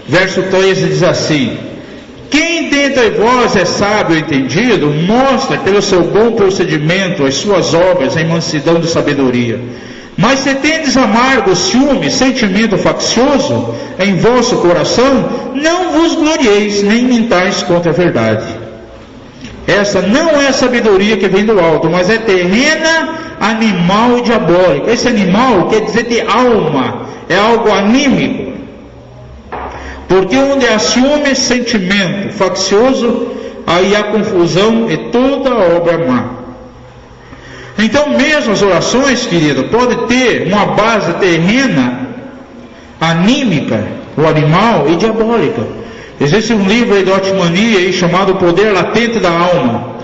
verso 13 diz assim: quem dentre vós é sábio e entendido, mostra pelo seu bom procedimento as suas obras em mansidão de sabedoria. Mas se tendes amargo ciúme, sentimento faccioso em vosso coração, não vos glorieis, nem mintais contra a verdade. Essa não é a sabedoria que vem do alto, mas é terrena, animal e diabólica. Esse animal quer dizer de alma, é algo anímico. Porque onde há ciúme, sentimento faccioso, aí há confusão e toda obra má. Então mesmo as orações, querido, podem ter uma base terrena, anímica, o animal, e diabólica. Existe um livro aí de Otmania aí, chamado O Poder Latente da Alma.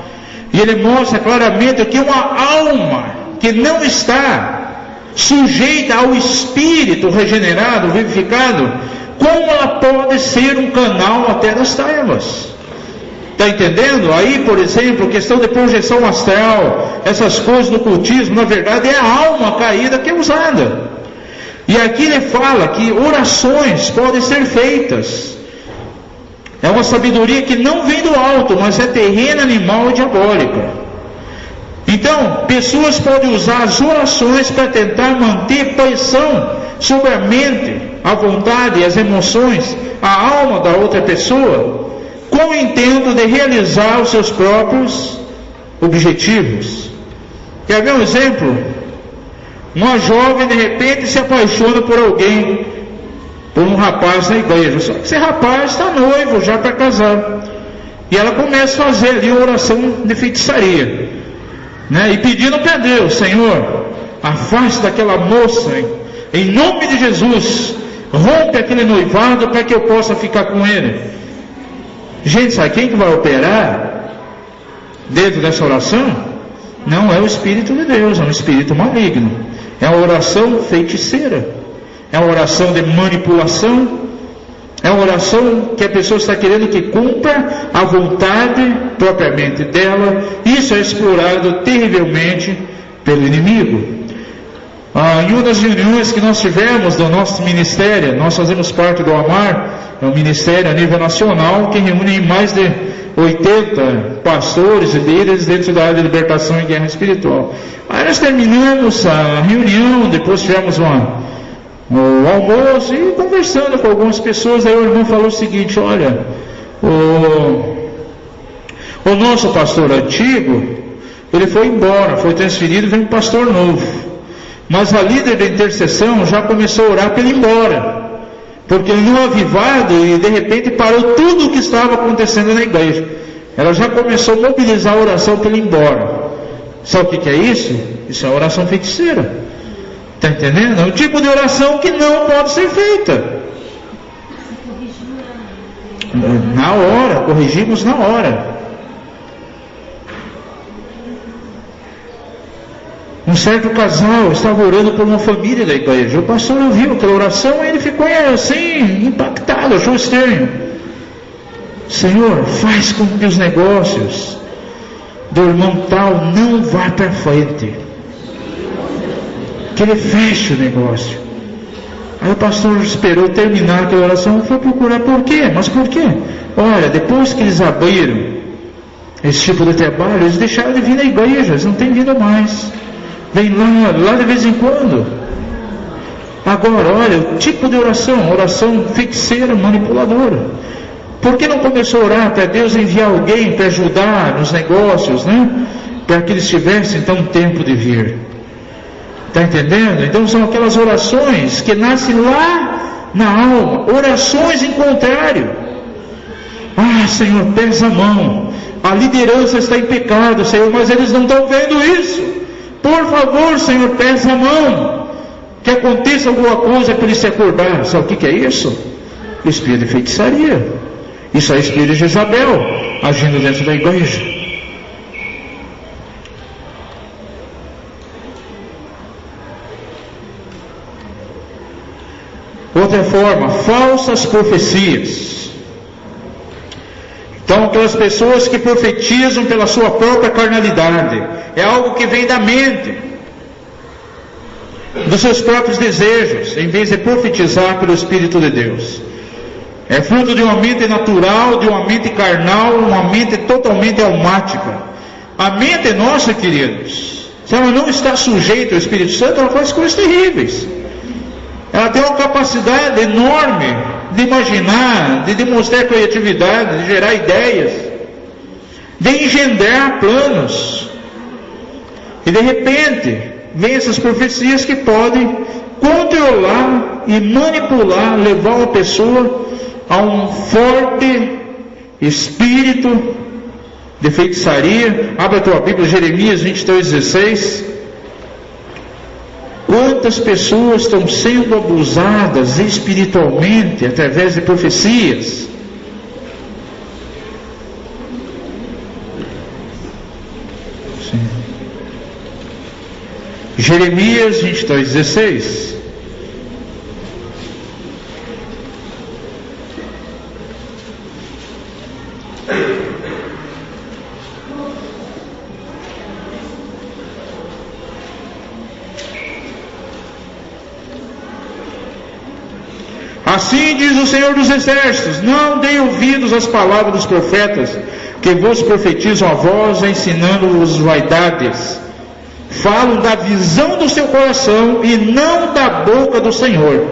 E ele mostra claramente que uma alma que não está sujeita ao Espírito regenerado, vivificado, como ela pode ser um canal até das trevas? Está entendendo? Aí, por exemplo, questão de projeção astral, essas coisas do cultismo, na verdade é a alma caída que é usada. E aqui ele fala que orações podem ser feitas. É uma sabedoria que não vem do alto, mas é terrena, animal e diabólica. Então, pessoas podem usar as orações para tentar manter pressão sobre a mente, a vontade e as emoções, a alma da outra pessoa, com o intento de realizar os seus próprios objetivos. Quer ver um exemplo? Uma jovem de repente se apaixona por alguém, por um rapaz na igreja, só que esse rapaz está noivo já para casar, e ela começa a fazer ali uma oração de feitiçaria, né? E pedindo para Deus: Senhor, afaste daquela moça, em nome de Jesus, rompe aquele noivado para que eu possa ficar com ele. Gente, sabe quem que vai operar dentro dessa oração? Não é o Espírito de Deus, é um espírito maligno. É uma oração feiticeira, é uma oração de manipulação, é uma oração que a pessoa está querendo que cumpra a vontade propriamente dela. Isso é explorado terrivelmente pelo inimigo. Em uma das reuniões que nós tivemos do nosso ministério, nós fazemos parte do AMAR, é um ministério a nível nacional que reúne mais de 80 pastores e líderes dentro da área de libertação e guerra espiritual. Aí nós terminamos a reunião, depois tivemos o almoço e conversando com algumas pessoas. Aí o irmão falou o seguinte: olha, o nosso pastor antigo, ele foi embora, foi transferido, veio um pastor novo. Mas a líder da intercessão já começou a orar para ele ir embora, porque ele não avivado e de repente parou tudo o que estava acontecendo na igreja. Ela já começou a mobilizar a oração para ele ir embora. Sabe o que é isso? Isso é oração feiticeira. Está entendendo? É um tipo de oração que não pode ser feita. Na hora, corrigimos na hora. Um certo casal estava orando por uma família da igreja. O pastor ouviu aquela oração e ele ficou assim, impactado, achou estranho. Senhor, faz com que os negócios do irmão tal não vá para frente, que ele feche o negócio. Aí o pastor esperou terminar aquela oração e foi procurar por quê? Mas por quê? Olha, depois que eles abriram esse tipo de trabalho, eles deixaram de vir na igreja, eles não têm vindo mais. Vem lá de vez em quando. Agora, olha, o tipo de oração feiticeira, manipuladora. Por que não começou a orar para Deus enviar alguém para ajudar nos negócios, né? Para que eles tivessem então tempo de vir. Está entendendo? Então são aquelas orações que nascem lá na alma, orações em contrário. Ah, Senhor, pesa a mão, a liderança está em pecado, Senhor, mas eles não estão vendo isso. Por favor, Senhor, pesa a mão, que aconteça alguma coisa para ele se acordar. Sabe o que é isso? Espírito de feitiçaria. Isso é espírito de Jezabel agindo dentro da igreja. Outra forma, falsas profecias. Então, aquelas pessoas que profetizam pela sua própria carnalidade, é algo que vem da mente, dos seus próprios desejos, em vez de profetizar pelo Espírito de Deus. É fruto de uma mente natural, de uma mente carnal, uma mente totalmente almática. A mente nossa, queridos, se ela não está sujeita ao Espírito Santo, ela faz coisas terríveis. Ela tem uma capacidade enorme de imaginar, de demonstrar criatividade, de gerar ideias, de engendrar planos. E de repente, vem essas profecias que podem controlar e manipular, levar uma pessoa a um forte espírito de feitiçaria. Abre a tua Bíblia, Jeremias 23:16. Quantas pessoas estão sendo abusadas espiritualmente através de profecias? Sim. Jeremias 23:16. Assim diz o Senhor dos Exércitos: não deem ouvidos às palavras dos profetas, que vos profetizam a vós, ensinando-vos vaidades. Falam da visão do seu coração e não da boca do Senhor.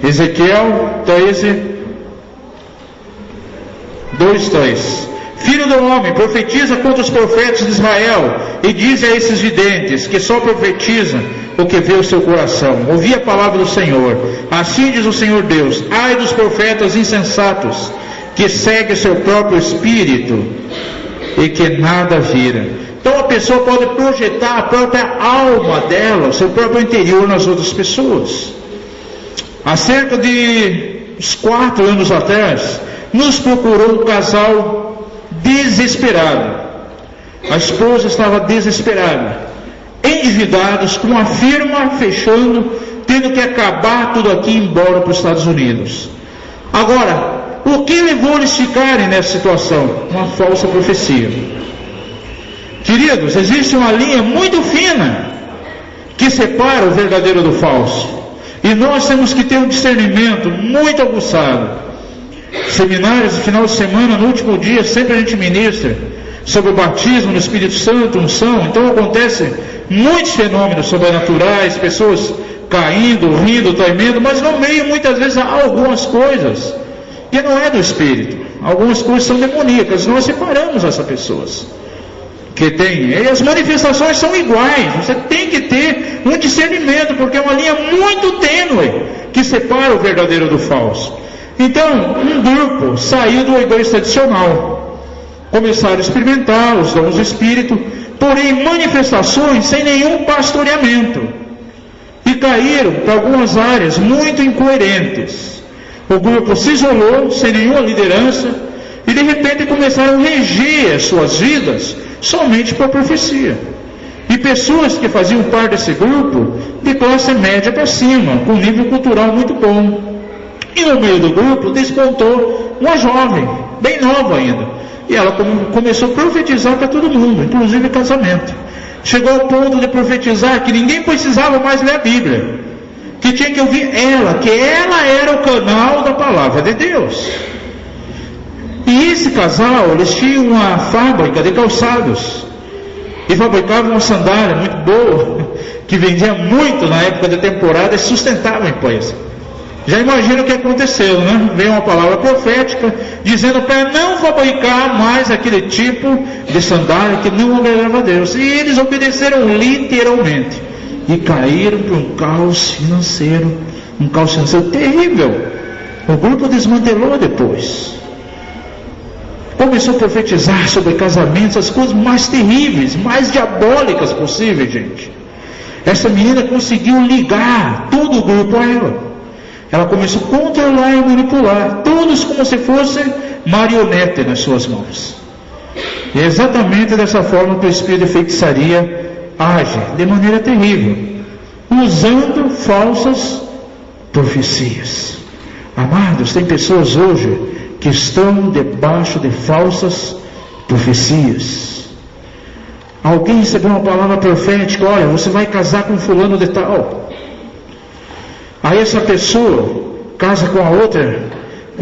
Ezequiel 13:2-3. Filho do homem, profetiza contra os profetas de Israel, e diz a esses videntes, que só profetizam o que vê o seu coração: ouvi a palavra do Senhor. Assim diz o Senhor Deus: ai dos profetas insensatos, que seguem seu próprio espírito e que nada viram. Então a pessoa pode projetar a própria alma dela, o seu próprio interior nas outras pessoas. Há cerca de uns 4 anos atrás, nos procurou um casal desesperado. A esposa estava desesperada, endividados, com a firma fechando, tendo que acabar tudo aqui e ir embora para os Estados Unidos. Agora, o que levou eles a ficarem nessa situação? Uma falsa profecia. Queridos, existe uma linha muito fina que separa o verdadeiro do falso, e nós temos que ter um discernimento muito aguçado. Seminários no final de semana, no último dia, sempre a gente ministra sobre o batismo no Espírito Santo, unção. Então acontece muitos fenômenos sobrenaturais, pessoas caindo, rindo, tremendo, mas no meio muitas vezes há algumas coisas que não é do Espírito. Algumas coisas são demoníacas. Nós separamos essas pessoas que tem, e as manifestações são iguais. Você tem que ter um discernimento, porque é uma linha muito tênue que separa o verdadeiro do falso. Então, um grupo saiu do egoísta tradicional, começaram a experimentar os dons do Espírito, porém manifestações sem nenhum pastoreamento, e caíram para algumas áreas muito incoerentes. O grupo se isolou, sem nenhuma liderança, e de repente começaram a reger as suas vidas somente por profecia. E pessoas que faziam parte desse grupo, de classe média para cima, com nível cultural muito bom. E no meio do grupo despontou uma jovem, bem nova ainda, e ela começou a profetizar para todo mundo, inclusive casamento. Chegou ao ponto de profetizar que ninguém precisava mais ler a Bíblia, que tinha que ouvir ela, que ela era o canal da palavra de Deus. E esse casal, eles tinham uma fábrica de calçados, e fabricavam uma sandália muito boa, que vendia muito na época da temporada e sustentava a empresa. Já imagina o que aconteceu, né? Veio uma palavra profética dizendo para não fabricar mais aquele tipo de sandália que não agradava a Deus. E eles obedeceram literalmente e caíram para um caos financeiro terrível. O grupo desmantelou depois. Começou a profetizar sobre casamentos, as coisas mais terríveis, mais diabólicas possíveis, gente. Essa menina conseguiu ligar todo o grupo a ela. Ela começou a controlar e manipular, todos como se fossem marionete nas suas mãos. E é exatamente dessa forma que o espírito de feitiçaria age, de maneira terrível, usando falsas profecias. Amados, tem pessoas hoje que estão debaixo de falsas profecias. Alguém recebeu uma palavra profética: olha, você vai casar com fulano de tal. Aí essa pessoa casa com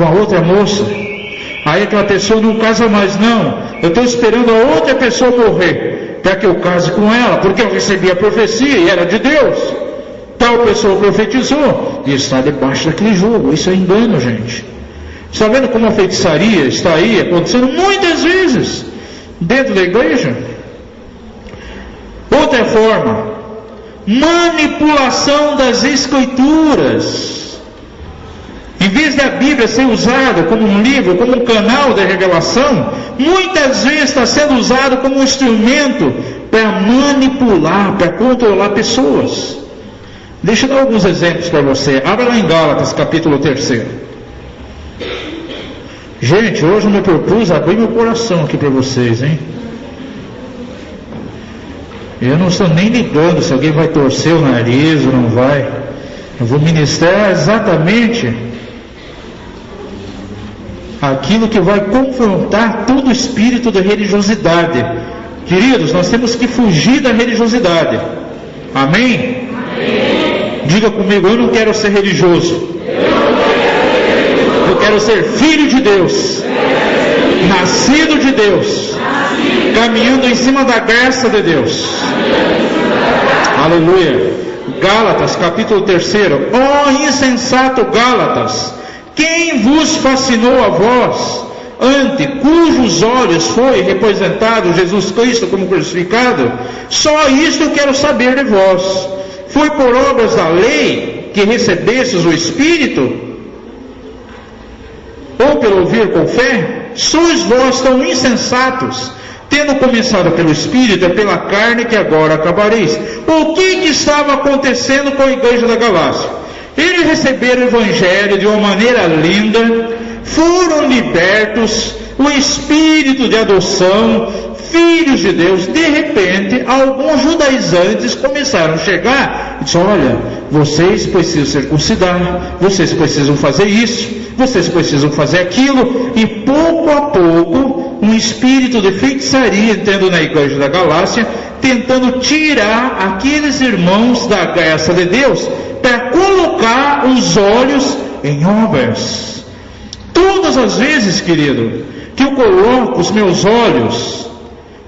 a outra moça. Aí aquela pessoa não casa mais, não. Eu estou esperando a outra pessoa morrer para que eu case com ela, porque eu recebi a profecia e era de Deus. Tal pessoa profetizou e está debaixo daquele jugo. Isso é engano, gente. Está vendo como a feitiçaria está aí acontecendo muitas vezes dentro da igreja? Outra forma, manipulação das escrituras. Em vez da Bíblia ser usada como um livro, como um canal de revelação, muitas vezes está sendo usado como um instrumento para manipular, para controlar pessoas. Deixa eu dar alguns exemplos para você. Abra lá em Gálatas, capítulo 3. Gente, hoje eu me propus abrir meu coração aqui para vocês, hein? Eu não estou nem ligando se alguém vai torcer o nariz ou não vai. Eu vou ministrar exatamente aquilo que vai confrontar todo o espírito da religiosidade. Queridos, nós temos que fugir da religiosidade. Amém? Amém. Diga comigo, eu não quero ser religioso. Eu quero ser filho de Deus, nascido de Deus, caminhando em cima da graça de Deus. Aleluia. Gálatas, capítulo 3. Ó insensato Gálatas, quem vos fascinou a vós, ante cujos olhos foi representado Jesus Cristo como crucificado? Só isto eu quero saber de vós. Foi por obras da lei que recebestes o Espírito? Ou pelo ouvir com fé? Sois vós tão insensatos, tendo começado pelo Espírito, é pela carne que agora acabareis. O que estava acontecendo com a igreja da Galácia? Eles receberam o Evangelho de uma maneira linda, foram libertos, o Espírito de adoção, filhos de Deus. De repente, alguns judaizantes começaram a chegar e disseram: olha, vocês precisam circuncidar, vocês precisam fazer isso, vocês precisam fazer aquilo. E pouco a pouco, um espírito de feitiçaria entrando na igreja da Galácia, tentando tirar aqueles irmãos da graça de Deus, para colocar os olhos em obras. Todas as vezes, querido, que eu coloco os meus olhos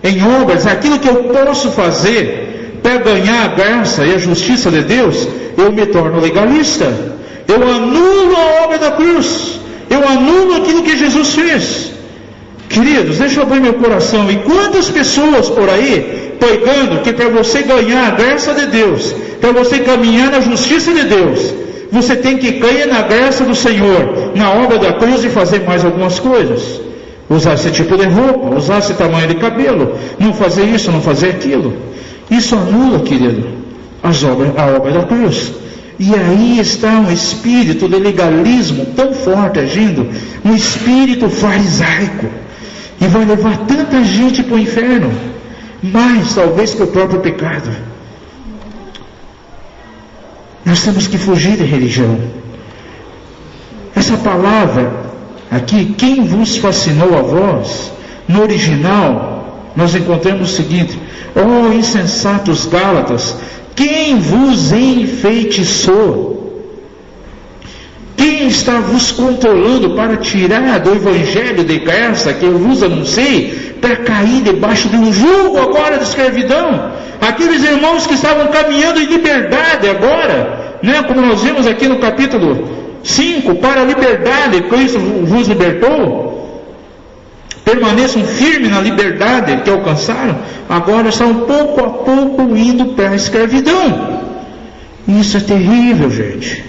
em obras, aquilo que eu posso fazer para ganhar a graça e a justiça de Deus, eu me torno legalista. Eu anulo a obra da cruz, eu anulo aquilo que Jesus fez. Queridos, deixa eu abrir meu coração. E quantas pessoas por aí pregando que para você ganhar a graça de Deus, para você caminhar na justiça de Deus, você tem que crer na graça do Senhor, na obra da cruz, e fazer mais algumas coisas. Usar esse tipo de roupa, usar esse tamanho de cabelo, não fazer isso, não fazer aquilo. Isso anula, querido, a obra da cruz. E aí está um espírito de legalismo tão forte agindo, um espírito farisaico, e vai levar tanta gente para o inferno, mais talvez que o próprio pecado. Nós temos que fugir da religião. Essa palavra aqui, quem vos fascinou a vós, no original nós encontramos o seguinte: ó insensatos Gálatas, quem vos enfeitiçou? Quem está vos controlando para tirar do evangelho de graça que eu vos anunciei, para cair debaixo de um jugo agora de escravidão? Aqueles irmãos que estavam caminhando em liberdade agora, né, como nós vimos aqui no capítulo 5, para a liberdade Cristo vos libertou, permaneçam firmes na liberdade que alcançaram, agora estão pouco a pouco indo para a escravidão. Isso é terrível, gente.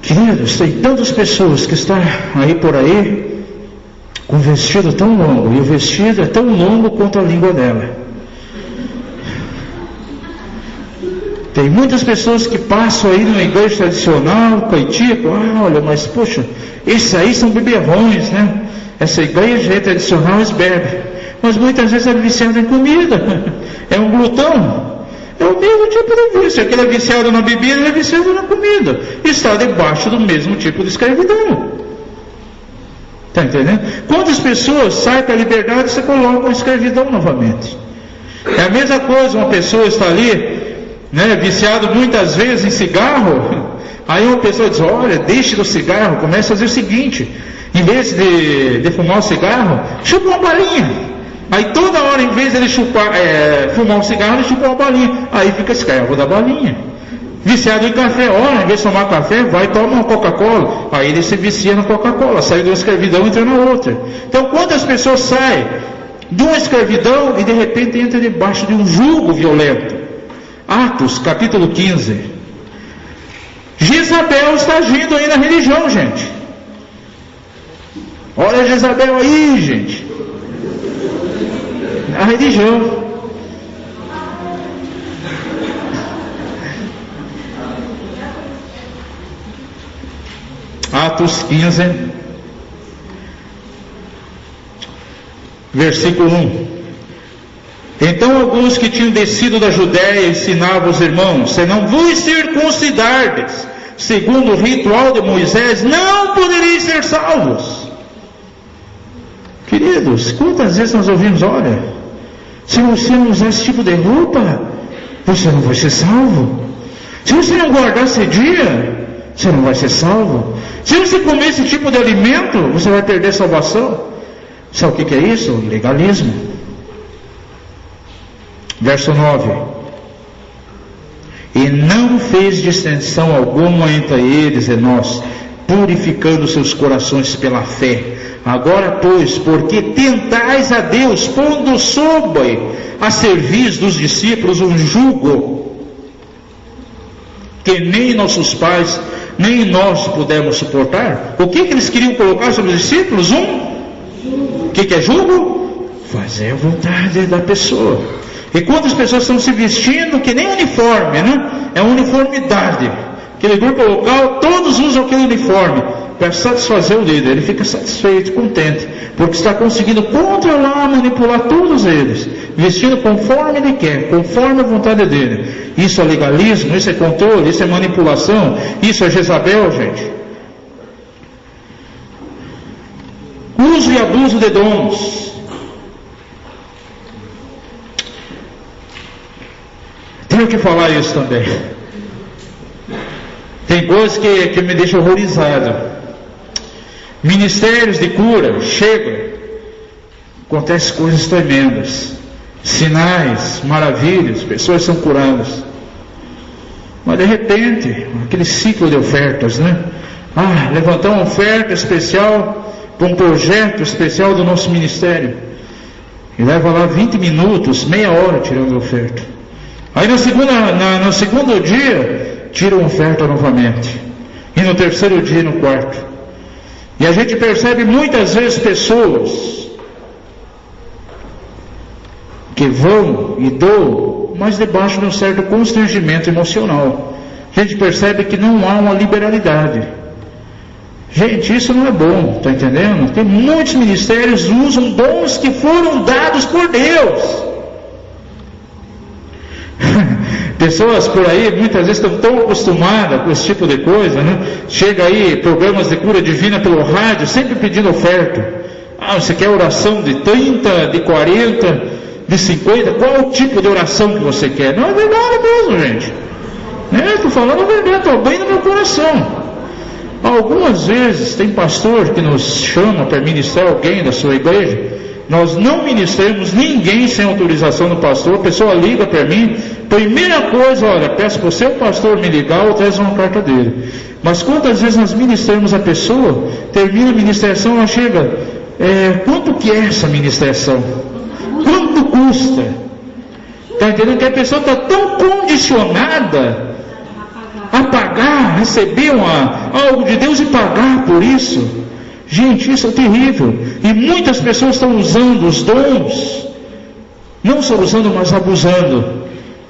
Queridos, tem tantas pessoas que estão aí por aí com vestido tão longo, e o vestido é tão longo quanto a língua dela. Tem muitas pessoas que passam aí numa igreja tradicional, coitico, olha, mas poxa, esses aí são beberrões, né? Essa igreja é tradicional, eles bebem. Mas muitas vezes é viciado em comida, é um glutão. É o mesmo tipo de vício. Aquele é viciado na bebida, ele é viciado na comida. Está debaixo do mesmo tipo de escravidão. Está entendendo? Quantas pessoas saem para a liberdade e se colocam em escravidão novamente? É a mesma coisa, uma pessoa está ali, né, viciado muitas vezes em cigarro, Aí uma pessoa diz, olha, deixe do cigarro, comece a fazer o seguinte, em vez de fumar o cigarro, chupa uma balinha. Aí toda hora, em vez de ele fumar um cigarro, ele chupa uma balinha. Aí fica escravo da balinha. Viciado em café, olha, em vez de tomar café, vai tomar uma Coca-Cola. Aí ele se vicia na Coca-Cola, sai de uma escravidão e entra na outra. Então quantas pessoas saem de uma escravidão e de repente entra debaixo de um jugo violento? Atos, capítulo 15. Jezabel está agindo aí na religião, gente. Olha Jezabel aí, gente. Na religião. Atos 15, versículo 1. Então alguns que tinham descido da Judéia ensinavam os irmãos: se não vos circuncidardes, segundo o ritual de Moisés, não podereis ser salvos. Queridos, quantas vezes nós ouvimos, olha, se você não usar esse tipo de roupa, você não vai ser salvo. Se você não guardar esse dia, você não vai ser salvo. Se você comer esse tipo de alimento, você vai perder a salvação. Sabe o que é isso? Legalismo. Verso 9. E não fez distinção alguma entre eles e nós, purificando seus corações pela fé. Agora, pois, porque tentais a Deus, pondo sobre a serviço dos discípulos um jugo que nem nossos pais, nem nós pudemos suportar. O que eles queriam colocar sobre os discípulos? O que é jugo? Fazer a vontade da pessoa. E quantas pessoas estão se vestindo que nem uniforme, né? É uniformidade. Aquele grupo local, todos usam aquele uniforme para satisfazer o líder. Ele fica satisfeito, contente, porque está conseguindo controlar, manipular todos eles, vestindo conforme ele quer, conforme a vontade dele. Isso é legalismo, isso é controle, isso é manipulação, isso é Jezabel, gente. Uso e abuso de dons. Tenho que falar isso também. Tem coisas que me deixam horrorizado. Ministérios de cura, chega, acontece coisas tremendas, sinais, maravilhas, pessoas são curadas. Mas de repente, aquele ciclo de ofertas, né? Levantar uma oferta especial para um projeto especial do nosso ministério. E leva lá 20 minutos, meia hora tirando a oferta. Aí no segundo dia, tira uma oferta novamente. E no terceiro dia, no quarto. E a gente percebe muitas vezes pessoas que vão e doam, mas debaixo de um certo constrangimento emocional. A gente percebe que não há uma liberalidade. Gente, isso não é bom, está entendendo? Tem muitos ministérios que usam dons que foram dados por Deus. Pessoas por aí muitas vezes estão tão acostumadas com esse tipo de coisa, né? Chega aí programas de cura divina pelo rádio, sempre pedindo oferta. Você quer oração de 30, de 40, de 50? Qual o tipo de oração que você quer? Não é verdade mesmo, gente. Estou falando a verdade, estou bem no meu coração. Algumas vezes tem pastor que nos chama para ministrar alguém da sua igreja. Nós não ministramos ninguém sem autorização do pastor. A pessoa liga para mim, primeira coisa, olha, peço para o seu pastor me ligar ou traz uma carta dele. Mas quantas vezes nós ministramos a pessoa, termina a ministração, ela chega, quanto que é essa ministração? Quanto custa? Está entendendo que a pessoa está tão condicionada a pagar, receber algo de Deus e pagar por isso. Gente, isso é terrível. E muitas pessoas estão usando os dons, não só usando, mas abusando,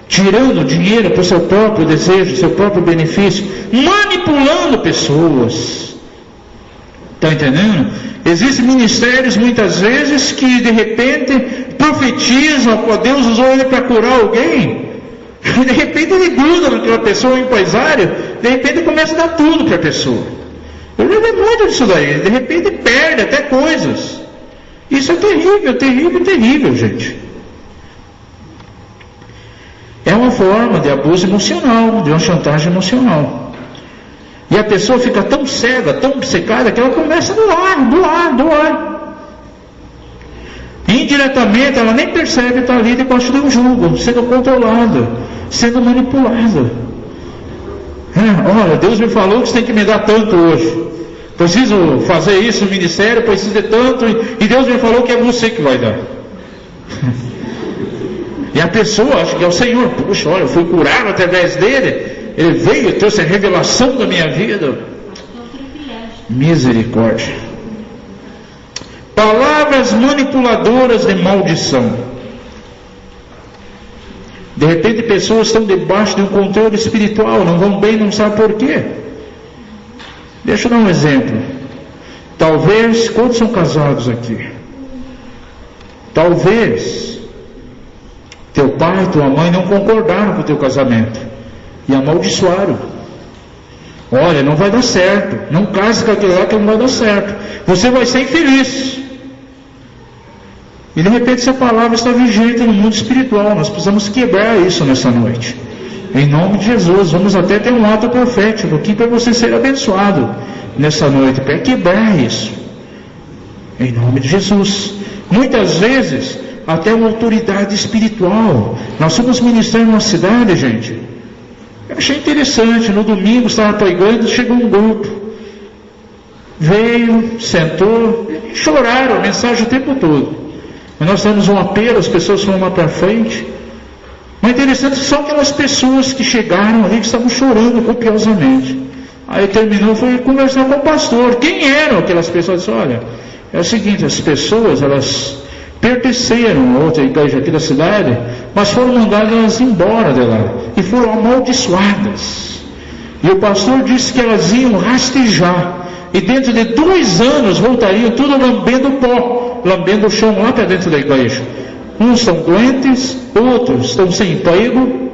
tirando dinheiro para o seu próprio desejo, seu próprio benefício, manipulando pessoas. Está entendendo? Existem ministérios muitas vezes que de repente profetizam, Deus usou ele para curar alguém, e de repente ele gruda naquela pessoa, um empresário, de repente começa a dar tudo para a pessoa. Eu lembro muito disso daí, de repente perde até coisas. Isso é terrível, terrível, terrível, gente. É uma forma de abuso emocional, de uma chantagem emocional. E a pessoa fica tão cega, tão obcecada, que ela começa a doar. Indiretamente, ela nem percebe que está ali debaixo de um jugo, sendo controlada, sendo manipulada. Olha, Deus me falou que você tem que me dar tanto hoje. Preciso fazer isso no ministério, preciso de tanto, e Deus me falou que é você que vai dar. E a pessoa acha que é o Senhor. Puxa, olha, eu fui curado através dele. Ele veio e trouxe a revelação da minha vida. Misericórdia. Palavras manipuladoras de maldição. De repente pessoas estão debaixo de um controle espiritual, não vão bem, não sabem por quê. Deixa eu dar um exemplo. Talvez, quantos são casados aqui? Talvez teu pai, tua mãe não concordaram com o teu casamento e amaldiçoaram. Olha, não vai dar certo, não case com aquele lá que não vai dar certo, você vai ser infeliz. E de repente essa palavra está vigente no mundo espiritual. Nós precisamos quebrar isso nessa noite, em nome de Jesus. Vamos até ter um ato profético aqui para você ser abençoado nessa noite, para quebrar isso, em nome de Jesus. Muitas vezes até uma autoridade espiritual. Nós fomos ministrar numa cidade, gente, eu achei interessante. No domingo estava pregando, chegou um grupo, veio, sentou, choraram a mensagem o tempo todo. Mas nós temos um apelo, as pessoas foram lá para frente. Mas interessante, são aquelas pessoas que chegaram ali, que estavam chorando copiosamente. Aí terminou, foi conversar com o pastor. Quem eram aquelas pessoas? Disse, olha, é o seguinte, as pessoas, elas pertenceram a outra igreja aqui da cidade, mas foram mandadas embora de lá, e foram amaldiçoadas. E o pastor disse que elas iam rastejar, e dentro de 2 anos voltariam tudo lambendo pó, lambendo o chão lá para dentro da igreja. Uns estão doentes, outros estão sem emprego.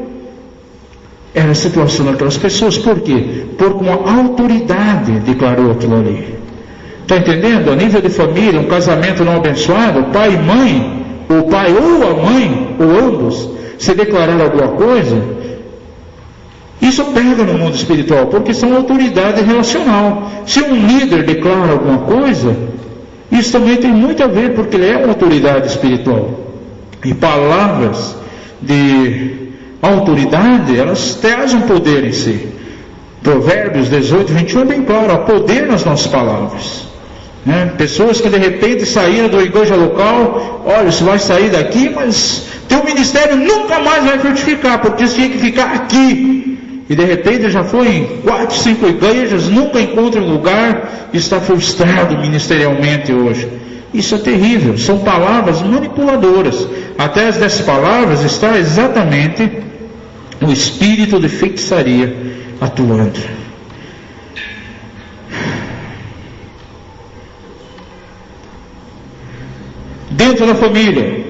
Era a situação daquelas pessoas. Por quê? Porque uma autoridade declarou aquilo ali. Está entendendo? A nível de família, um casamento não abençoado, pai e mãe, o pai ou a mãe, ou ambos, se declararam alguma coisa, isso pega no mundo espiritual, porque são autoridade relacional. Se um líder declara alguma coisa, isso também tem muito a ver, porque ele é uma autoridade espiritual. E palavras de autoridade, elas trazem poder em si. Provérbios 18, 21 é bem claro, há poder nas nossas palavras. Pessoas que de repente saíram da igreja local, olha, você vai sair daqui, mas teu ministério nunca mais vai frutificar, porque você tinha que ficar aqui. E de repente já foi em 4, 5 igrejas, nunca encontra um lugar, e está frustrado ministerialmente hoje. Isso é terrível, são palavras manipuladoras. Atrás dessas palavras está exatamente o espírito de feitiçaria atuando. Dentro da família,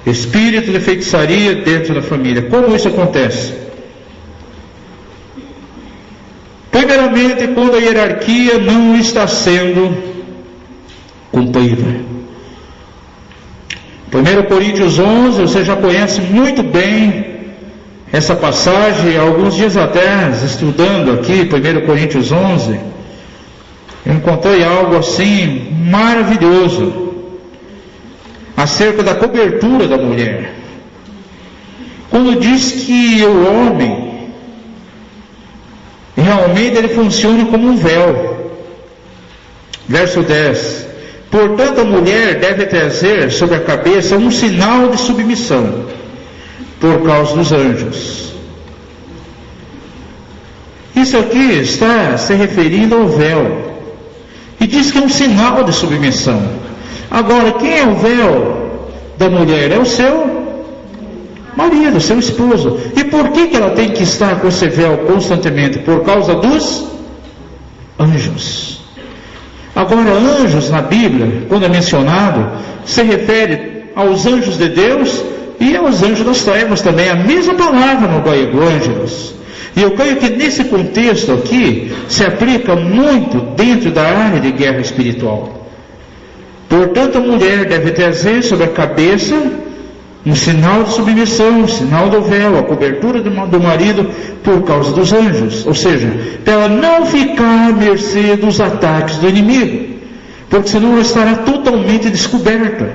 espírito de feitiçaria dentro da família. Como isso acontece? Primeiramente, quando a hierarquia não está sendo cumprida. 1 Coríntios 11, você já conhece muito bem essa passagem. Alguns dias atrás, estudando aqui 1 Coríntios 11, eu encontrei algo assim maravilhoso acerca da cobertura da mulher. Quando diz que o homem realmente ele funciona como um véu. Verso 10. Portanto, a mulher deve trazer sobre a cabeça um sinal de submissão, por causa dos anjos. Isso aqui está se referindo ao véu. E diz que é um sinal de submissão. Agora, quem é o véu da mulher? É o seu marido, seu esposo. E por que ela tem que estar com esse véu constantemente? Por causa dos anjos. Agora, anjos na Bíblia, quando é mencionado, se refere aos anjos de Deus e aos anjos das trevas também. A mesma palavra no grego, ângelos. E eu creio que nesse contexto aqui se aplica muito dentro da área de guerra espiritual. Portanto, a mulher deve trazer sobre a cabeça Um sinal de submissão, um sinal do véu, a cobertura do marido por causa dos anjos. Ou seja, para ela não ficar à mercê dos ataques do inimigo, porque senão ela estará totalmente descoberta.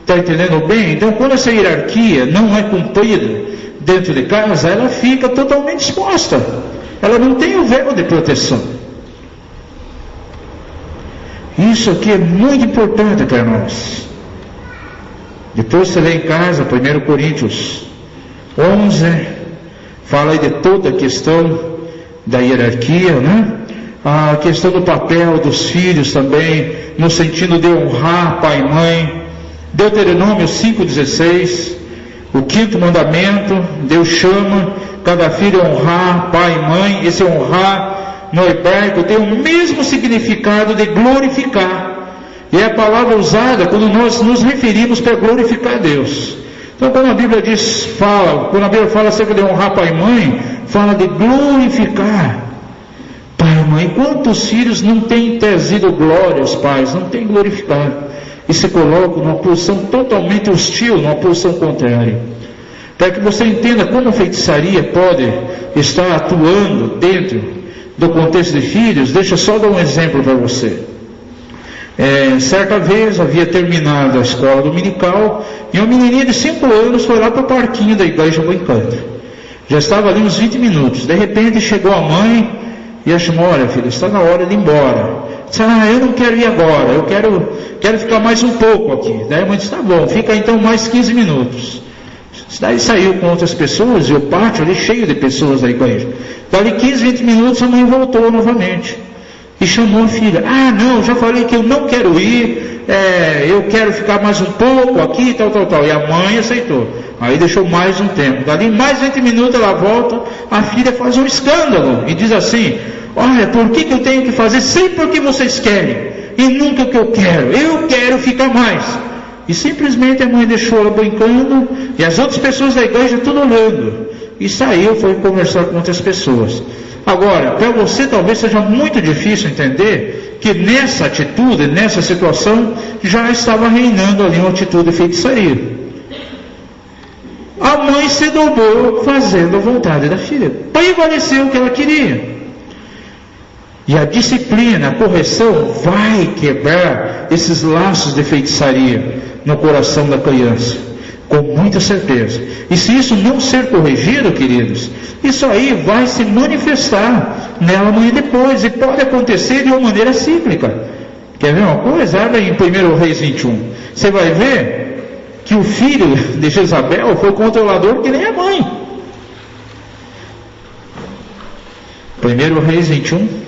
Está entendendo bem? Então, quando essa hierarquia não é cumprida dentro de casa, ela fica totalmente exposta. Ela não tem o véu de proteção. Isso aqui é muito importante para nós. Depois você lê em casa, 1 Coríntios 11, fala aí de toda a questão da hierarquia, né? A questão do papel dos filhos também, no sentido de honrar pai e mãe. Deuteronômio 5,16, o 5º mandamento, Deus chama cada filho a honrar pai e mãe. Esse honrar no hebraico tem o mesmo significado de glorificar. E é a palavra usada quando nós nos referimos para glorificar a Deus. Então, quando a Bíblia quando a Bíblia fala acerca de honrar pai e mãe, fala de glorificar pai e mãe. Quantos filhos não têm trazido glória aos pais, não têm glorificado, e se colocam numa posição totalmente hostil, numa posição contrária? Para que você entenda como a feitiçaria pode estar atuando dentro do contexto de filhos, deixa eu só dar um exemplo para você. Certa vez havia terminado a escola dominical e uma menininha de 5 anos foi lá para o parquinho da igreja brincando. Já estava ali uns 20 minutos. De repente chegou a mãe e ela chamou: olha, filha, está na hora de ir embora. Disse: eu não quero ir agora, eu quero ficar mais um pouco aqui. Daí a mãe disse: tá bom, fica então mais 15 minutos. Daí saiu com outras pessoas e o pátio ali cheio de pessoas da igreja. Dali 15, 20 minutos a mãe voltou novamente e chamou a filha: não, já falei que eu não quero ir, eu quero ficar mais um pouco aqui, tal. E a mãe aceitou. Aí deixou mais um tempo. Dali mais 20 minutos ela volta, a filha faz um escândalo e diz assim: olha, por que eu tenho que fazer sempre o que vocês querem e nunca o que eu quero? Eu quero ficar mais. E simplesmente a mãe deixou ela brincando e as outras pessoas da igreja tudo olhando. E saiu, foi conversar com outras pessoas. Agora, para você talvez seja muito difícil entender que nessa atitude, nessa situação, já estava reinando ali uma atitude de feitiçaria. A mãe se dobrou fazendo a vontade da filha, prevaleceu o que ela queria. E a disciplina, a correção vai quebrar esses laços de feitiçaria no coração da criança, com muita certeza. E se isso não ser corrigido, queridos, isso aí vai se manifestar nela amanhã depois, e pode acontecer de uma maneira cíclica. Quer ver uma coisa? Abre em 1 Reis 21. Você vai ver que o filho de Jezabel foi controlador que nem a mãe. 1 Reis 21.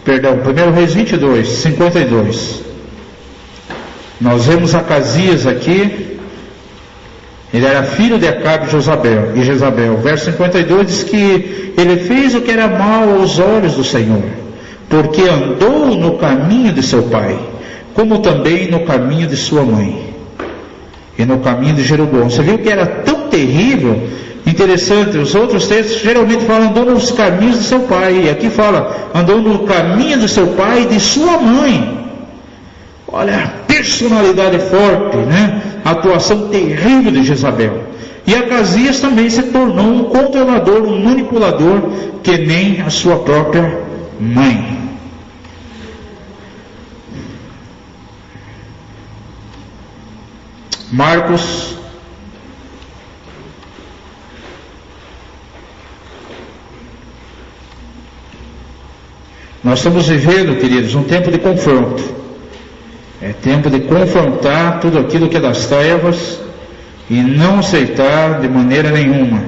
Perdão, 1 Reis 22, 52. Nós vemos Acasias aqui. Ele era filho de Acabe e Jezabel. Verso 52 diz que ele fez o que era mal aos olhos do Senhor, porque andou no caminho de seu pai, como também no caminho de sua mãe, e no caminho de Jeroboão. Você viu que era tão terrível? Interessante, os outros textos geralmente falam andou nos caminhos de seu pai, e aqui fala andou no caminho de seu pai e de sua mãe. Olha a personalidade forte, né? A atuação terrível de Jezabel. E Acasias também se tornou um controlador, um manipulador, que nem a sua própria mãe. Marcos Nós estamos vivendo, queridos, um tempo de confronto. É tempo de confrontar tudo aquilo que é das trevas e não aceitar de maneira nenhuma.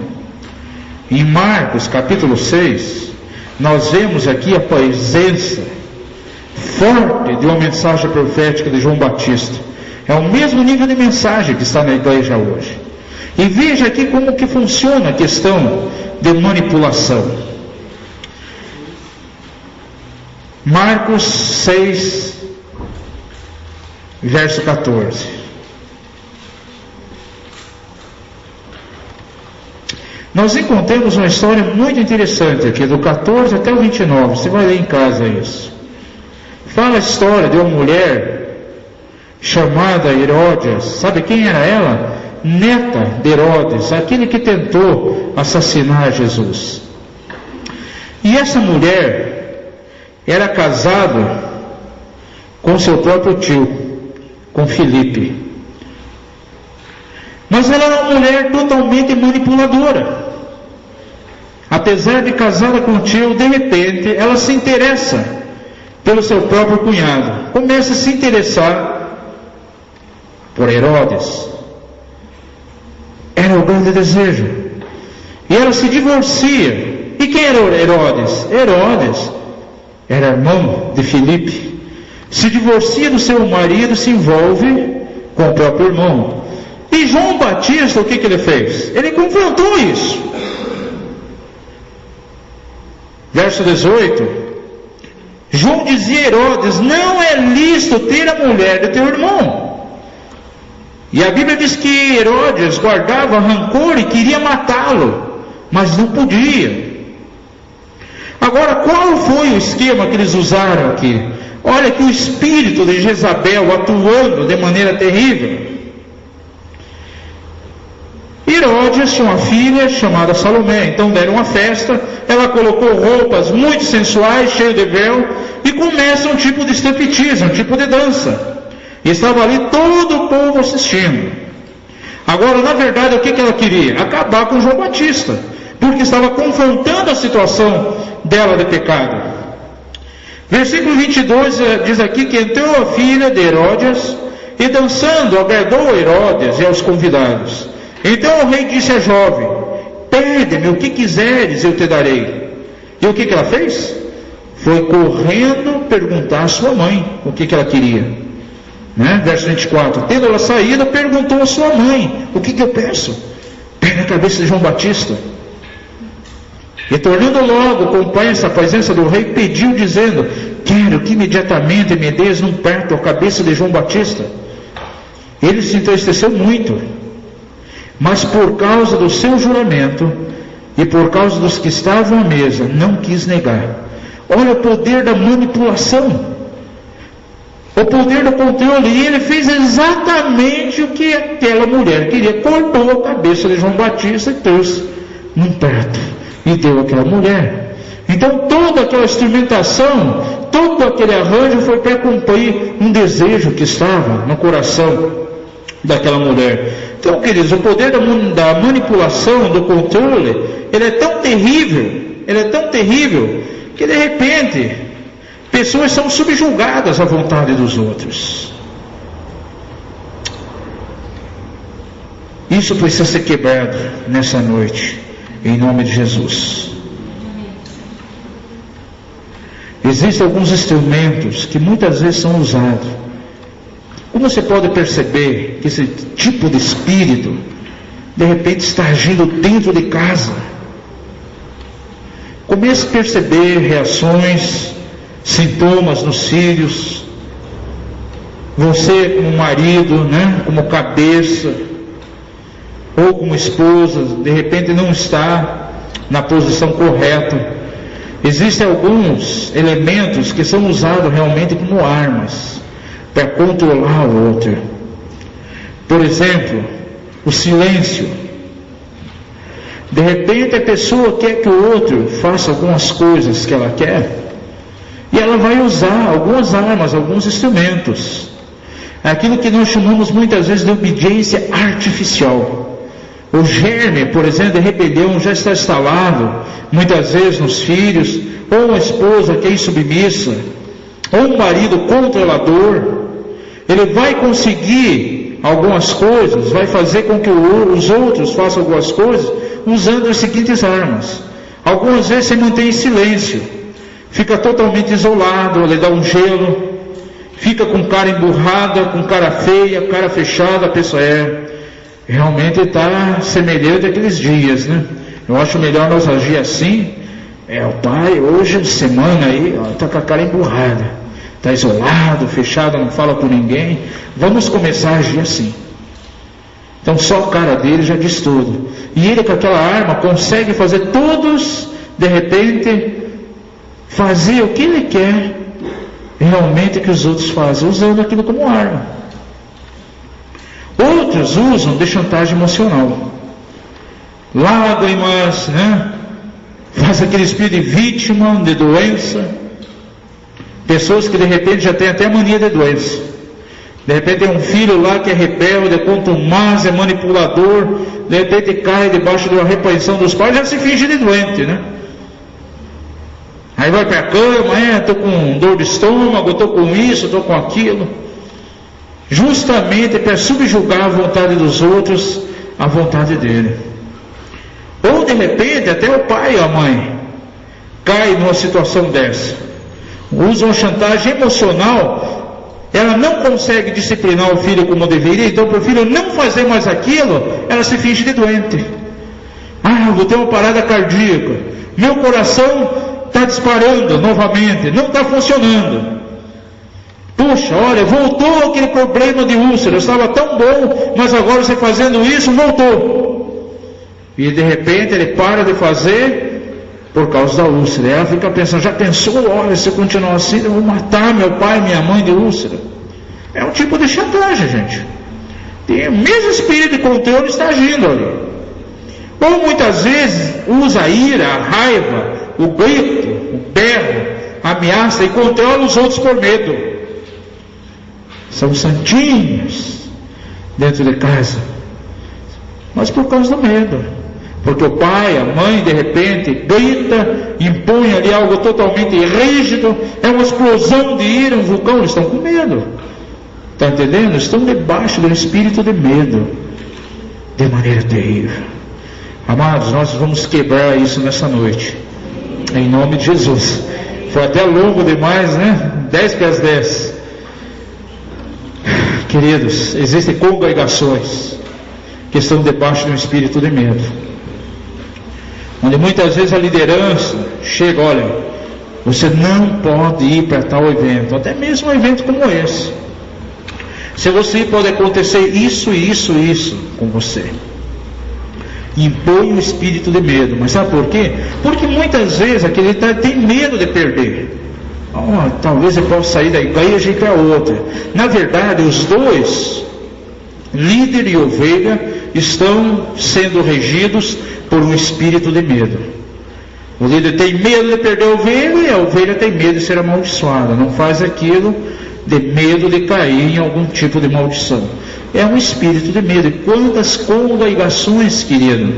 Em Marcos capítulo 6, nós vemos aqui a presença forte de uma mensagem profética de João Batista. É o mesmo nível de mensagem que está na igreja hoje. E veja aqui como que funciona a questão de manipulação. Marcos 6, verso 14. Nós encontramos uma história muito interessante aqui, do 14 até o 29. Você vai ler em casa isso. Fala a história de uma mulher chamada Heródias. Sabe quem era ela? Neta de Herodes, aquele que tentou assassinar Jesus. E essa mulher era casada com seu próprio tio, com Filipe. Mas ela era uma mulher totalmente manipuladora. Apesar de casada com o tio, de repente ela se interessa pelo seu próprio cunhado. Começa a se interessar por Herodes. Era o grande desejo. E ela se divorcia. E quem era Herodes? Herodes era irmão de Filipe. Se divorcia do seu marido, se envolve com o próprio irmão. E João Batista, o que ele fez? Ele confrontou isso. Verso 18. João dizia a Herodes: não é lícito ter a mulher do teu irmão. E a Bíblia diz que Herodes guardava rancor e queria matá-lo, mas não podia. Agora, qual foi o esquema que eles usaram aqui? Olha que o espírito de Jezabel atuando de maneira terrível. Herodes tinha uma filha chamada Salomé, então deram uma festa, ela colocou roupas muito sensuais, cheias de véu, e começa um tipo de striptease, um tipo de dança. E estava ali todo o povo assistindo. Agora, na verdade, o que ela queria? Acabar com João Batista, porque estava confrontando a situação dela de pecado. Versículo 22 diz aqui que entrou a filha de Herodes, e dançando agradou a Herodes e aos convidados. Então o rei disse à jovem: pede-me o que quiseres, eu te darei. E o que ela fez? Foi correndo perguntar à sua mãe o que ela queria. Verso 24. Tendo ela saído, perguntou à sua mãe: o que eu peço? Pega a cabeça de João Batista. E tornando logo com o pai essa presença do rei, pediu dizendo: quero que imediatamente me des num perto a cabeça de João Batista. Ele se entristeceu muito, mas por causa do seu juramento e por causa dos que estavam à mesa, não quis negar. Olha o poder da manipulação, o poder do controle. E ele fez exatamente o que aquela mulher queria. Cortou a cabeça de João Batista e trouxe num prato e deu àquela mulher. Então toda aquela instrumentação, todo aquele arranjo foi para cumprir um desejo que estava no coração daquela mulher. Então, queridos, o poder da manipulação, do controle, ele é tão terrível, que de repente pessoas são subjugadas à vontade dos outros. Isso precisa ser quebrado nessa noite, em nome de Jesus. Existem alguns instrumentos que muitas vezes são usados. Como você pode perceber que esse tipo de espírito, de repente, está agindo dentro de casa? Comece a perceber reações, sintomas nos filhos. Você como marido, como cabeça, ou como esposa, de repente não está na posição correta. Existem alguns elementos que são usados realmente como armas para controlar o outro. Por exemplo, o silêncio. De repente a pessoa quer que o outro faça algumas coisas que ela quer, e ela vai usar algumas armas, alguns instrumentos. Aquilo que nós chamamos muitas vezes de obediência artificial. O germe, por exemplo, de rebelião já está instalado, muitas vezes nos filhos, ou uma esposa que é insubmissa, ou um marido controlador. Ele vai conseguir algumas coisas, vai fazer com que os outros façam algumas coisas, usando as seguintes armas. Algumas vezes se mantém em silêncio, fica totalmente isolado, ele dá um gelo, fica com cara emburrada, com cara feia, cara fechada, a pessoa realmente está semelhante àqueles dias, né? Eu acho melhor nós agir assim. O pai hoje de semana aí está com a cara emburrada, está isolado, fechado, não fala com ninguém. Vamos começar a agir assim. Então só a cara dele já diz tudo. E ele com aquela arma consegue fazer todos, de repente, fazer o que ele quer realmente que os outros fazem, usando aquilo como arma. Outros usam de chantagem emocional. Lágrimas, né? Faz aquele espírito de vítima, de doença. Pessoas que de repente já têm até mania de doença. De repente tem um filho lá que é rebelde, é contumaz, é manipulador. De repente cai debaixo de uma repreensão dos pais, já se finge de doente, né? Aí vai para a cama, estou com dor de estômago, estou com isso, estou com aquilo. Justamente para subjugar a vontade dos outros, a vontade dele. Ou de repente até o pai ou a mãe cai numa situação dessa. Usa uma chantagem emocional, ela não consegue disciplinar o filho como deveria, então para o filho não fazer mais aquilo, ela se finge de doente. Vou ter uma parada cardíaca, meu coração está disparando novamente, não está funcionando. Puxa, olha, voltou aquele problema de úlcera, estava tão bom, mas agora você fazendo isso, voltou. E de repente ele para de fazer por causa da úlcera. Ela fica pensando, já pensou, olha, se eu continuar assim, eu vou matar meu pai e minha mãe de úlcera. É um tipo de chantagem, gente. O mesmo espírito de controle está agindo ali. Ou muitas vezes usa a ira, a raiva, o grito, o berro, a ameaça e controla os outros por medo. São santinhos dentro de casa, mas por causa do medo. Porque o pai, a mãe, de repente, grita, impõe ali algo totalmente rígido, é uma explosão de ira, um vulcão, eles estão com medo. Está entendendo? Estão debaixo do espírito de medo, de maneira terrível. Amados, nós vamos quebrar isso nessa noite, em nome de Jesus. Foi até longo demais, né? 10 para as 10. Queridos, existem congregações que estão debaixo de um espírito de medo, onde muitas vezes a liderança chega, olha, você não pode ir para tal evento, até mesmo um evento como esse. Se você ir, pode acontecer isso, isso, isso com você. Impõe o espírito de medo. Mas sabe por quê? Porque muitas vezes aquele tem medo de perder. Talvez eu possa sair da igreja e ir para outra. Na verdade, os dois, líder e ovelha, estão sendo regidos por um espírito de medo. O líder tem medo de perder a ovelha e a ovelha tem medo de ser amaldiçoada. Não faz aquilo de medo de cair em algum tipo de maldição. É um espírito de medo. E quantas congregações, querido,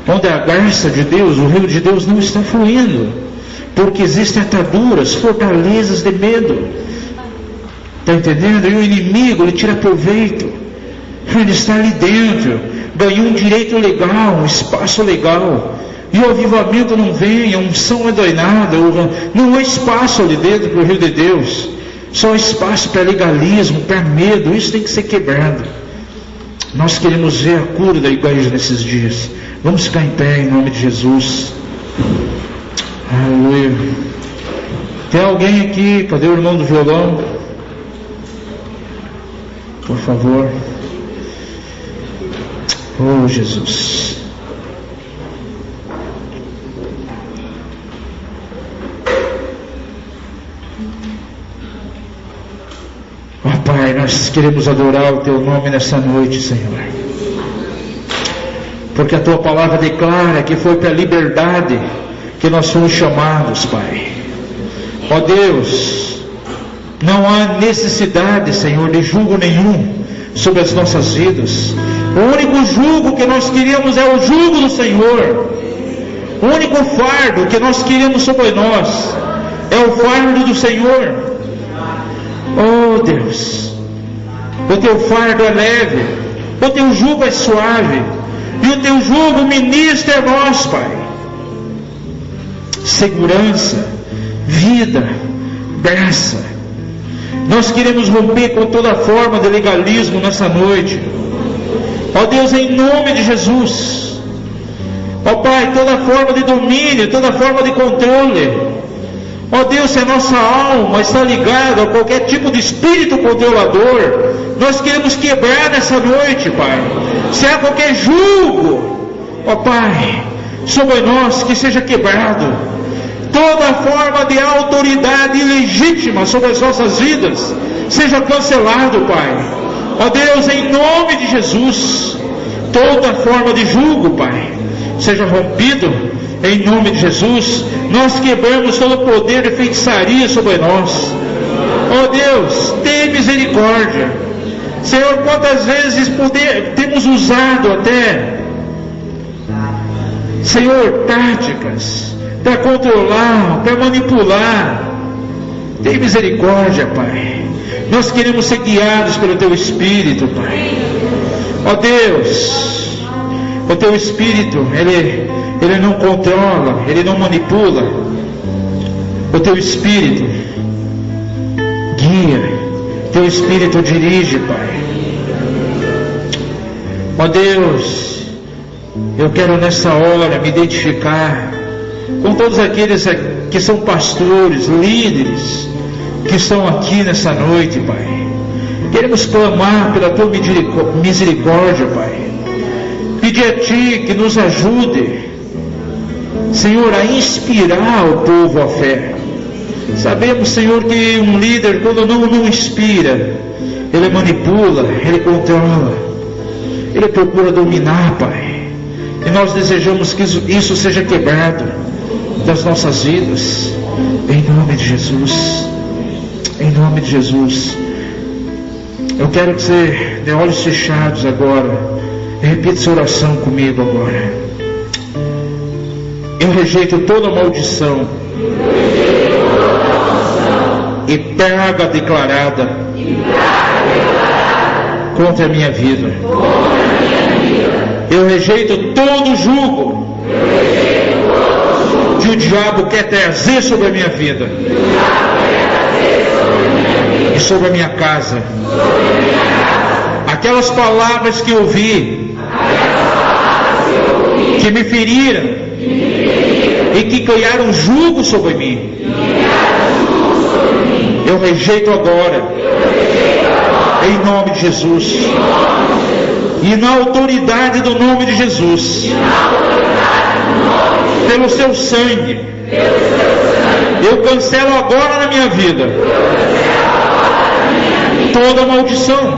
onde a graça de Deus, o rio de Deus não está fluindo, porque existem ataduras, fortalezas de medo. Está entendendo? E o inimigo, ele tira proveito. Ele está ali dentro, ganhou um direito legal, um espaço legal, e o avivamento não vem, a unção é doinada, não há espaço ali dentro para o rio de Deus, só espaço para legalismo, para medo. Isso tem que ser quebrado. Nós queremos ver a cura da igreja nesses dias. Vamos ficar em pé em nome de Jesus. Aleluia. Tem alguém aqui? Cadê o irmão do violão? Por favor. Oh, Jesus. Oh, Pai, nós queremos adorar o Teu nome nessa noite, Senhor. Porque a Tua palavra declara que foi para a liberdade que nós fomos chamados, Pai. Ó Deus, não há necessidade, Senhor, de julgo nenhum sobre as nossas vidas. O único jugo que nós queríamos é o jugo do Senhor. O único fardo que nós queríamos sobre nós é o fardo do Senhor. Oh Deus, o Teu fardo é leve, o Teu jugo é suave, e o Teu jugo ministra a nós, Pai, segurança, vida, graça. Nós queremos romper com toda forma de legalismo nessa noite. Ó Deus, em nome de Jesus. Ó Pai, toda forma de domínio, toda forma de controle. Ó Deus, se a nossa alma está ligada a qualquer tipo de espírito controlador, nós queremos quebrar nessa noite, Pai. Se há qualquer jugo, ó Pai, sobre nós, que seja quebrado. Toda forma de autoridade ilegítima sobre as nossas vidas seja cancelado, Pai. Ó Deus, em nome de Jesus, toda forma de jugo, Pai, seja rompido em nome de Jesus. Nós quebramos todo o poder de feitiçaria sobre nós. Ó Deus, tem misericórdia. Senhor, quantas vezes temos usado até, Senhor, táticas para controlar, para manipular. Tem misericórdia, Pai. Nós queremos ser guiados pelo Teu Espírito, Pai. Ó Deus, o Teu Espírito, Ele não controla, Ele não manipula. O Teu Espírito guia, Teu Espírito dirige, Pai. Ó Deus, eu quero nessa hora me identificar com todos aqueles que são pastores, líderes, que estão aqui nessa noite, Pai. Queremos clamar pela Tua misericórdia, Pai. Pedir a Ti que nos ajude, Senhor, a inspirar o povo à fé. Sabemos, Senhor, que um líder, quando não inspira, ele manipula, ele controla, ele procura dominar, Pai. E nós desejamos que isso seja quebrado das nossas vidas, em nome de Jesus. Em nome de Jesus. Eu quero que você, de olhos fechados agora, repita essa oração comigo agora. Eu rejeito toda maldição e praga declarada contra a minha vida. Eu rejeito todo jugo que o diabo quer trazer sobre a minha vida e sobre a minha casa. Aquelas palavras que ouvi, que me feriram e que criaram jugo sobre mim, eu rejeito agora, em nome de Jesus. E na autoridade do nome de Jesus, pelo Seu sangue, eu cancelo agora na minha vida toda maldição,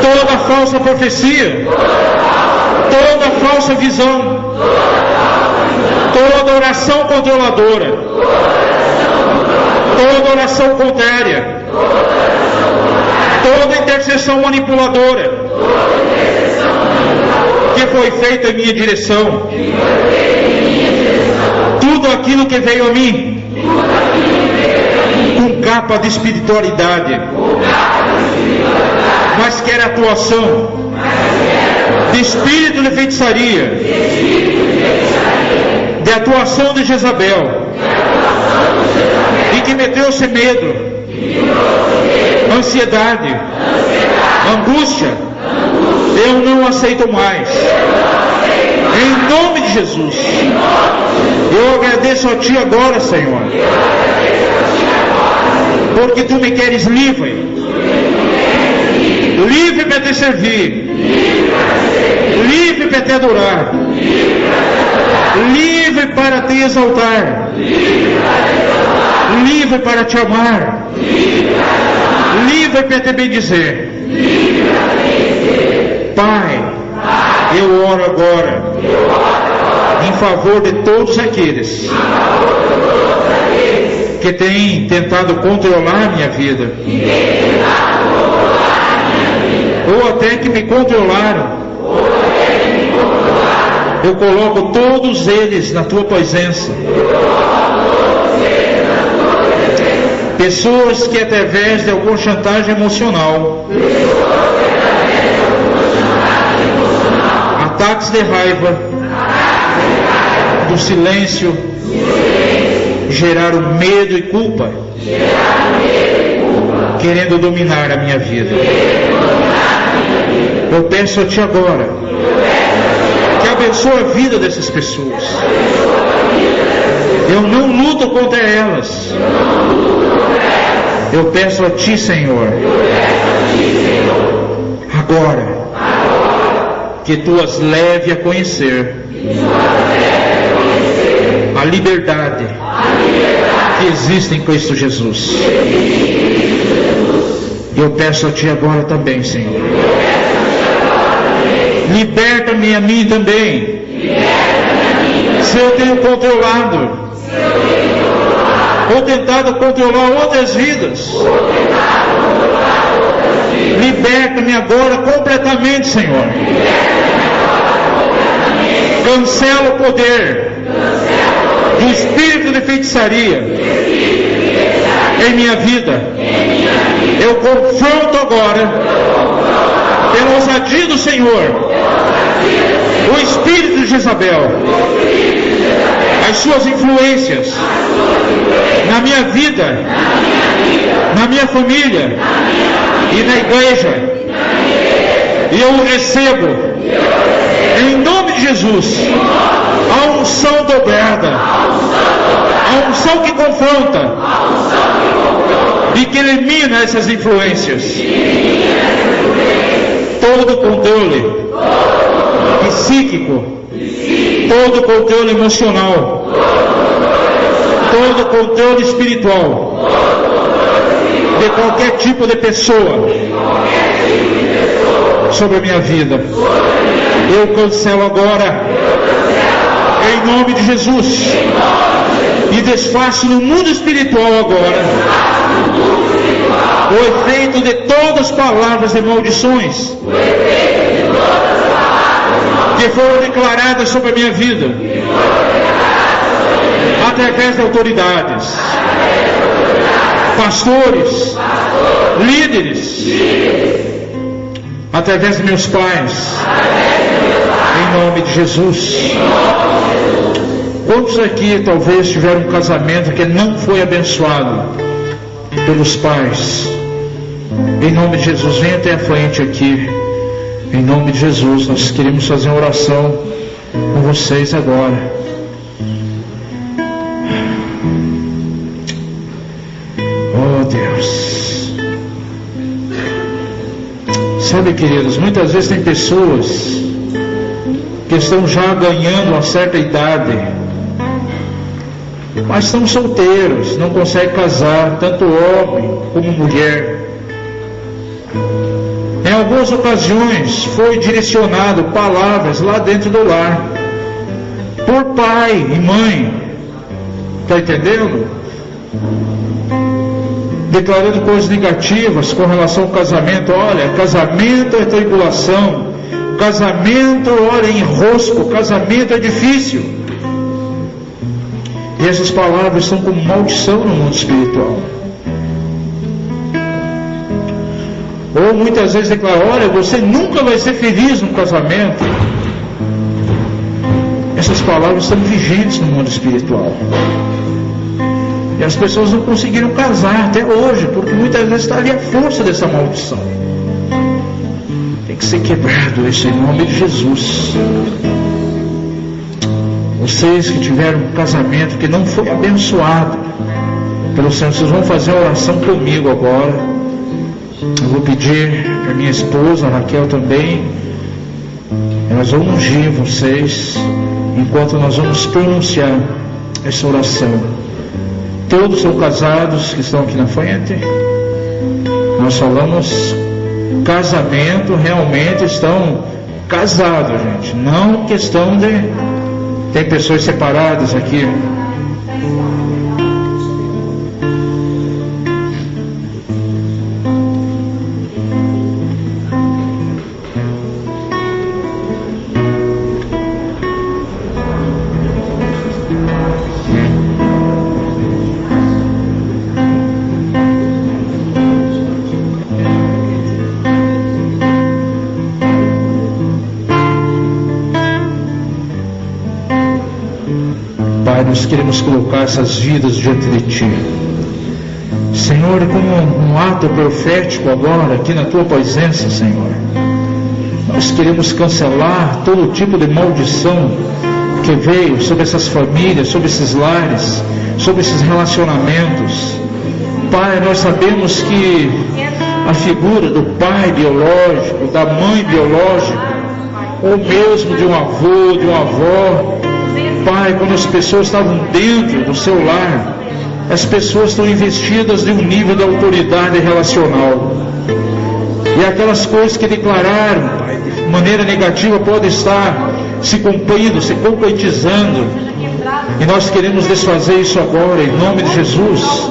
toda falsa profecia, toda falsa visão, toda oração controladora, toda oração contrária, toda intercessão manipuladora que foi feita em minha direção, tudo aquilo que veio a mim com capa de espiritualidade, mas quer atuação de espírito de feitiçaria, de atuação de Jezabel, e que me trouxe medo, ansiedade, angústia. Eu não aceito mais. Em nome de Jesus. Eu agradeço a Ti agora, Senhor, porque Tu me queres livre. Livre para Te servir, livre para Te adorar, livre para Te exaltar, livre para Te amar, livre para Te bendizer. Pai, eu oro agora em favor de todos aqueles que têm tentado controlar a minha vida, ou até que me controlaram. Eu coloco todos eles na Tua presença. Pessoas que através de alguma chantagem emocional, ataques de raiva, do silêncio, geraram medo e culpa. querendo dominar a minha vida. Eu peço a Ti agora que abençoe a vida dessas pessoas. Eu não luto contra elas. Eu peço a Ti, Senhor, agora, que Tu as leve a conhecer a liberdade que existe em Cristo Jesus. Eu peço a Ti agora também, Senhor, liberta-me a mim também. Se eu tenho controlado ou tentado controlar outras vidas, liberta-me agora completamente, Senhor. Cancela o poder do espírito de feitiçaria em minha vida. Eu confronto agora, pela ousadia do Senhor, o espírito de Jezabel, as suas influências na minha vida, na minha família e na igreja. E eu recebo, em nome de Jesus, a unção dobrada, a unção que confronta e que elimina essas influências. Todo controle psíquico, todo controle emocional, todo controle espiritual de qualquer tipo de pessoa sobre a minha vida, eu cancelo agora em nome de Jesus e desfaço no mundo espiritual agora o efeito de todas as palavras de maldições que foram declaradas sobre a minha vida através de autoridades, pastores, líderes, através de meus pais, em nome de Jesus. Quantos aqui talvez tiveram um casamento que não foi abençoado pelos pais? Em nome de Jesus, venha até a frente aqui. Em nome de Jesus, nós queremos fazer uma oração com vocês agora. Oh Deus. Sabe, queridos, muitas vezes tem pessoas que estão já ganhando uma certa idade, mas estão solteiros, não conseguem casar, tanto homem como mulher. Em algumas ocasiões foi direcionado palavras lá dentro do lar, por pai e mãe, está entendendo? Declarando coisas negativas com relação ao casamento. Olha, casamento é tribulação, casamento, olha, é enrosco, casamento é difícil. E essas palavras são como maldição no mundo espiritual. Ou muitas vezes declara: olha, você nunca vai ser feliz no casamento. Essas palavras estão vigentes no mundo espiritual. E as pessoas não conseguiram casar até hoje, porque muitas vezes está ali a força dessa maldição. Tem que ser quebrado isso em nome de Jesus. Vocês que tiveram um casamento que não foi abençoado pelo Senhor, vocês vão fazer a oração comigo agora. Eu vou pedir para minha esposa, a Raquel também. Nós vamos ungir vocês enquanto nós vamos pronunciar essa oração. Todos são casados que estão aqui na frente. Nós falamos casamento, realmente estão casados, gente. Não questão de... Tem pessoas separadas aqui. Nós queremos colocar essas vidas diante de Ti. Senhor, como um ato profético agora, aqui na Tua presença, Senhor, nós queremos cancelar todo tipo de maldição que veio sobre essas famílias, sobre esses lares, sobre esses relacionamentos. Pai, nós sabemos que a figura do pai biológico, da mãe biológica, ou mesmo de um avô, de uma avó, Pai, quando as pessoas estavam dentro do seu lar, as pessoas estão investidas de um nível de autoridade relacional. E aquelas coisas que declararam, Pai, de maneira negativa, podem estar se cumprindo, se concretizando. E nós queremos desfazer isso agora, em nome de Jesus.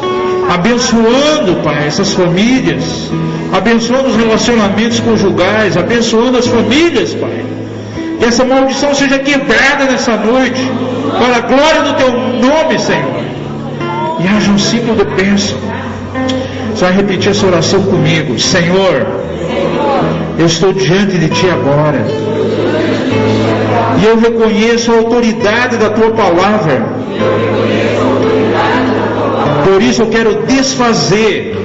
Abençoando, Pai, essas famílias. Abençoando os relacionamentos conjugais. Abençoando as famílias, Pai. Que essa maldição seja quebrada nessa noite. Para a glória do Teu nome, Senhor. E haja um ciclo de bênção. Você vai repetir essa oração comigo. Senhor, eu estou diante de Ti agora. E eu reconheço a autoridade da Tua palavra. Por isso eu quero desfazer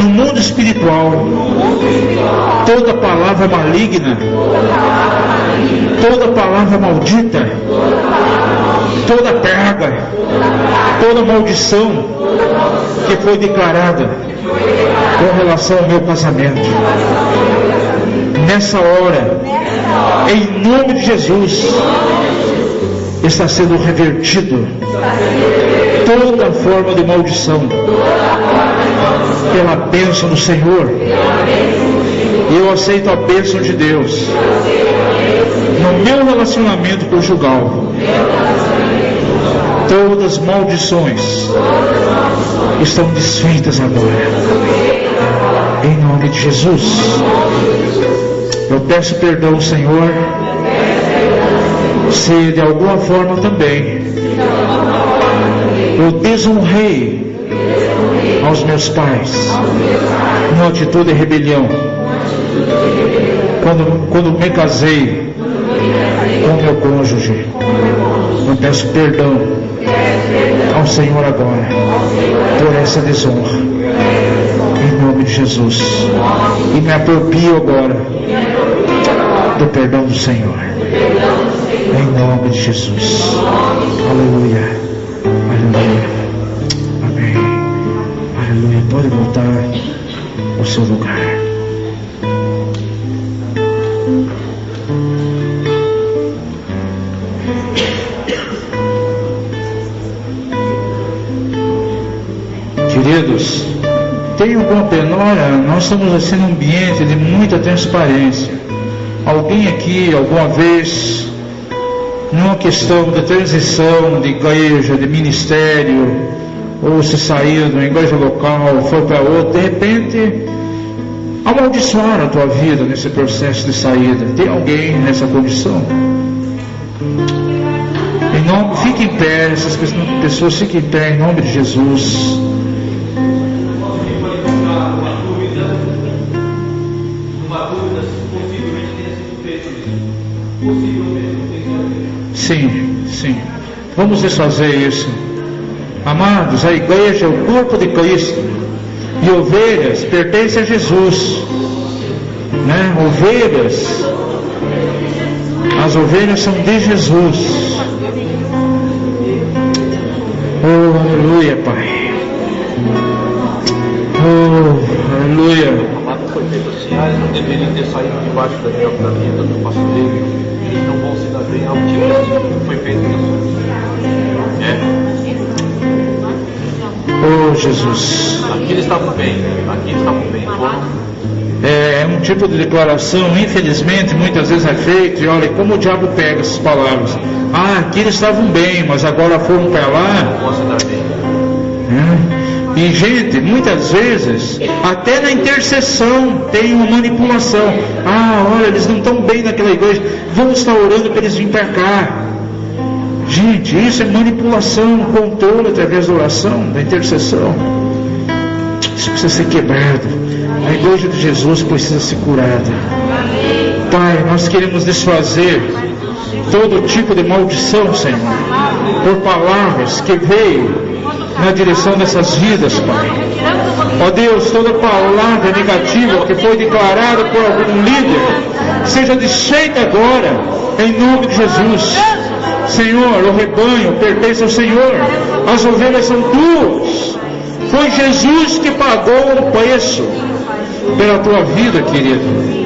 no mundo espiritual toda palavra maligna, toda palavra maldita, toda praga, toda maldição que foi declarada com relação ao meu casamento. Nessa hora, em nome de Jesus, está sendo revertido toda forma de maldição pela bênção do Senhor. E eu aceito a bênção de Deus no meu relacionamento conjugal. Todas as maldições estão desfeitas agora, em nome de Jesus. Eu peço perdão, Senhor, se de alguma forma também eu desonrei aos meus pais numa atitude de rebelião quando me casei com meu cônjuge. Eu peço perdão ao Senhor agora por essa desonra, em nome de Jesus, e me aproprio agora do perdão do Senhor, em nome de Jesus. Aleluia, aleluia, amém, aleluia. Pode voltar ao seu lugar. Queridos, tenham com penora, nós estamos assim num ambiente de muita transparência. Alguém aqui, alguma vez, numa questão de transição de igreja, de ministério, ou se saiu de uma igreja local, foi para outra, de repente, amaldiçoaram a tua vida nesse processo de saída. Tem alguém nessa condição? Fique em pé, essas pessoas fiquem em pé, em nome de Jesus. Sim. Vamos desfazer isso. Amados, a igreja é o corpo de Cristo. E ovelhas pertencem a Jesus. Né? As ovelhas são de Jesus. Oh, aleluia, Pai. Oh, aleluia. Foi feito assim, eles não deveriam ter saído debaixo da vida do pastoreio, eles não vão se dar bem ao tipo assim, foi feito Oh, Jesus. Aqui eles estavam bem. É um tipo de declaração, infelizmente, muitas vezes é feito, e olha, como o diabo pega essas palavras. Aqui eles estavam bem, mas agora foram para lá. Não vão se dar bem. E gente, muitas vezes, até na intercessão tem uma manipulação. Olha, eles não estão bem naquela igreja, vamos estar orando para eles virem para cá. Gente, isso é manipulação, controle através da oração, da intercessão. Isso precisa ser quebrado. A igreja de Jesus precisa ser curada. Pai, nós queremos desfazer todo tipo de maldição, Senhor, por palavras que veio na direção dessas vidas, Pai. Ó Deus, toda palavra negativa que foi declarada por algum líder, seja desfeita agora, em nome de Jesus. Senhor, o rebanho pertence ao Senhor, as ovelhas são tuas. Foi Jesus que pagou o preço pela tua vida, querido.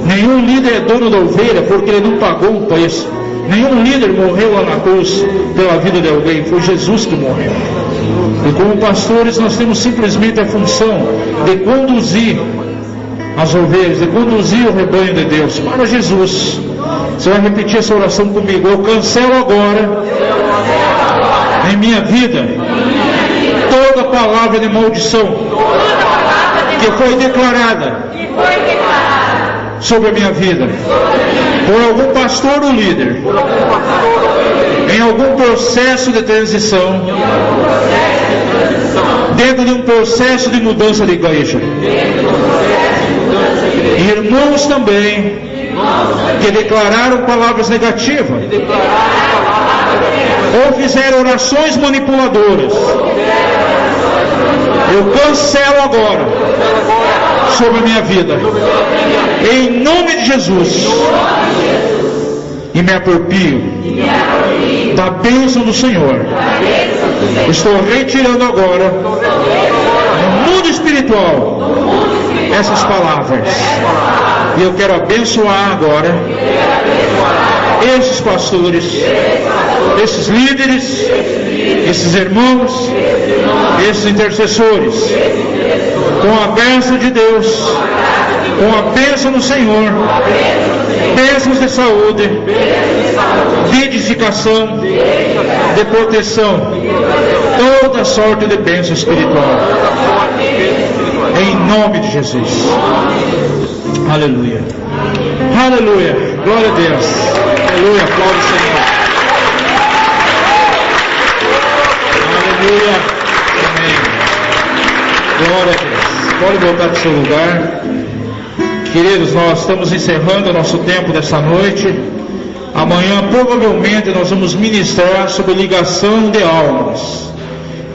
Nenhum líder é dono da ovelha porque ele não pagou o preço. Nenhum líder morreu lá na cruz pela vida de alguém, foi Jesus que morreu. E como pastores nós temos simplesmente a função de conduzir as ovelhas, de conduzir o rebanho de Deus para Jesus. Você vai repetir essa oração comigo. Eu cancelo agora em minha vida toda palavra de maldição que foi declarada sobre a minha vida por algum pastor ou líder em algum processo de transição, dentro de um processo de mudança de igreja. Irmãos também que declararam palavras negativas ou fizeram orações manipuladoras, eu cancelo agora sobre a minha vida, em nome de Jesus, e me aproprio da bênção do Senhor. Estou retirando agora no mundo espiritual essas palavras, e eu quero abençoar agora esses pastores, esses líderes, esses irmãos, esses intercessores, com a bênção de Deus, com a bênção do Senhor, bênçãos de saúde, de edificação, de proteção, toda sorte de bênção espiritual, em nome de Jesus. Aleluia, aleluia, glória a Deus, aleluia, aplaude o Senhor, aleluia, amém, glória a Deus. Pode voltar para o seu lugar. Queridos, nós estamos encerrando o nosso tempo dessa noite. Amanhã provavelmente nós vamos ministrar sobre ligação de almas.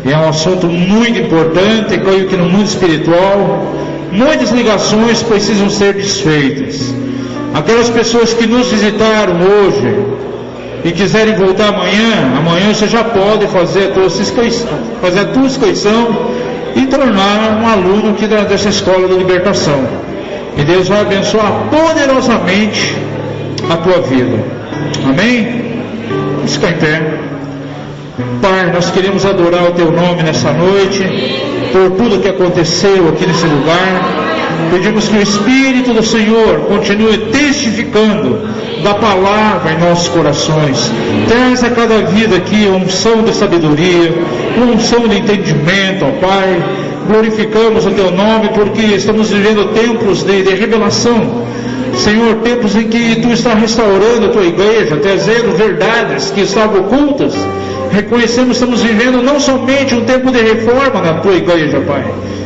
E é um assunto muito importante, creio que no mundo espiritual muitas ligações precisam ser desfeitas. Aquelas pessoas que nos visitaram hoje e quiserem voltar amanhã você já pode fazer a tua inscrição e tornar um aluno aqui dessa escola de libertação. E Deus vai abençoar poderosamente a tua vida. Amém? Vamos ficar em pé. Pai, nós queremos adorar o teu nome nessa noite, por tudo que aconteceu aqui nesse lugar. Pedimos que o Espírito do Senhor continue testificando da palavra em nossos corações. Traz a cada vida aqui a unção de sabedoria, a unção de entendimento, ó Pai. Glorificamos o teu nome porque estamos vivendo tempos de revelação. Senhor, tempos em que tu estás restaurando a tua igreja, trazendo verdades que estavam ocultas. Reconhecemos que estamos vivendo não somente um tempo de reforma na tua igreja, Pai,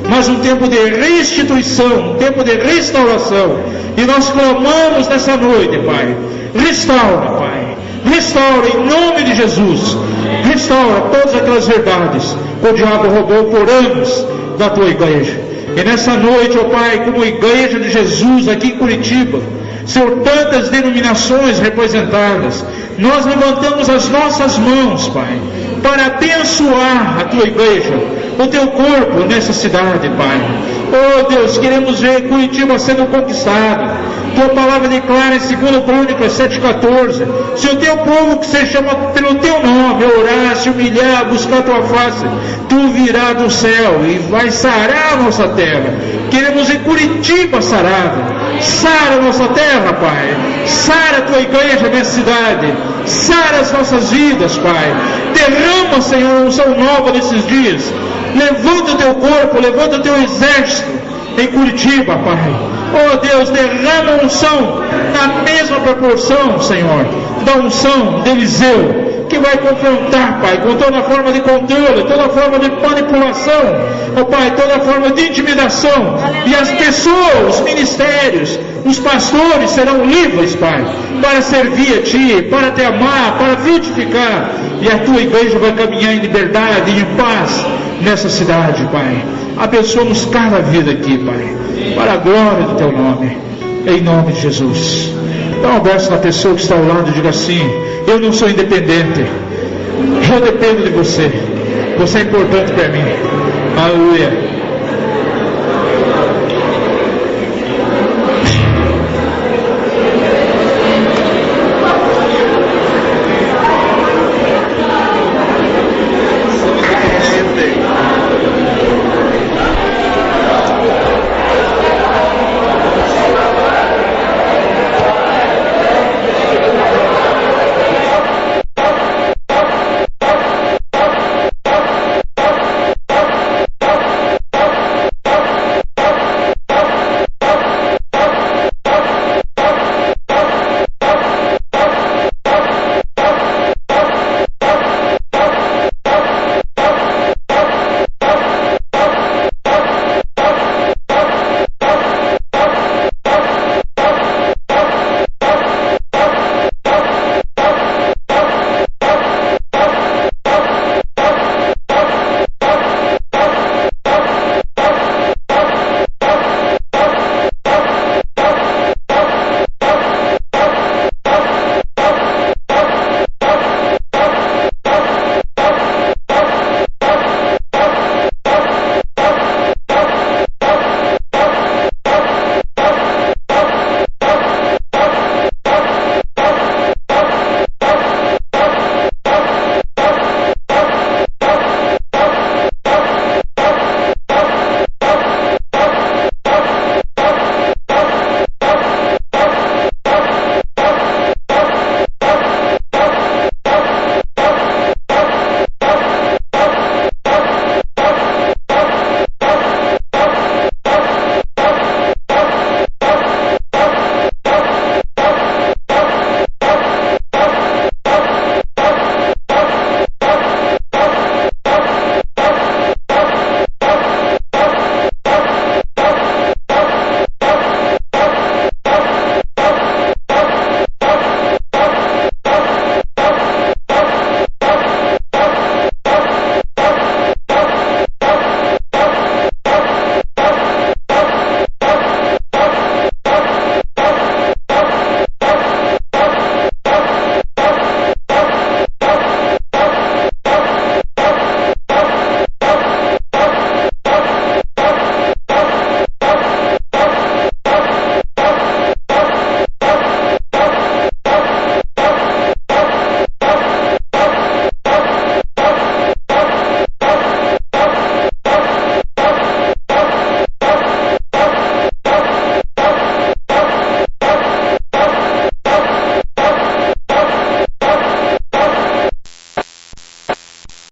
mas um tempo de restituição, um tempo de restauração. E nós clamamos nessa noite, Pai, restaura, Pai, restaura em nome de Jesus, restaura todas aquelas verdades que o diabo roubou por anos da tua igreja. E nessa noite, ó Pai, como igreja de Jesus aqui em Curitiba, Senhor, tantas denominações representadas, nós levantamos as nossas mãos, Pai, para abençoar a tua igreja, o teu corpo nessa cidade, Pai. Oh Deus, queremos ver Curitiba sendo conquistada. Tua palavra declara em 2 Crônicas 7,14: se o teu povo que se chama pelo teu nome orar, se humilhar, buscar a tua face, tu virá do céu e vai sarar a nossa terra. Queremos ver Curitiba sarada. Sara a nossa terra, Pai. Sara a tua igreja nessa cidade. Sara as nossas vidas, Pai. Derrama, Senhor, unção nova nesses dias. Levanta o teu corpo, levanta o teu exército em Curitiba, Pai. Oh Deus, derrama unção na mesma proporção, Senhor, da unção de Eliseu, que vai confrontar, Pai, com toda forma de controle, toda forma de manipulação, oh Pai, toda forma de intimidação, e as pessoas, os ministérios, Os pastores serão livres, Pai, para servir a Ti, para Te amar, para frutificar. E a Tua igreja vai caminhar em liberdade e em paz nessa cidade, Pai. Abençoa-nos cada vida aqui, Pai, para a glória do Teu nome, em nome de Jesus. Dá um abraço na pessoa que está ao lado e diga assim: eu não sou independente, eu dependo de você, você é importante para mim. Aleluia.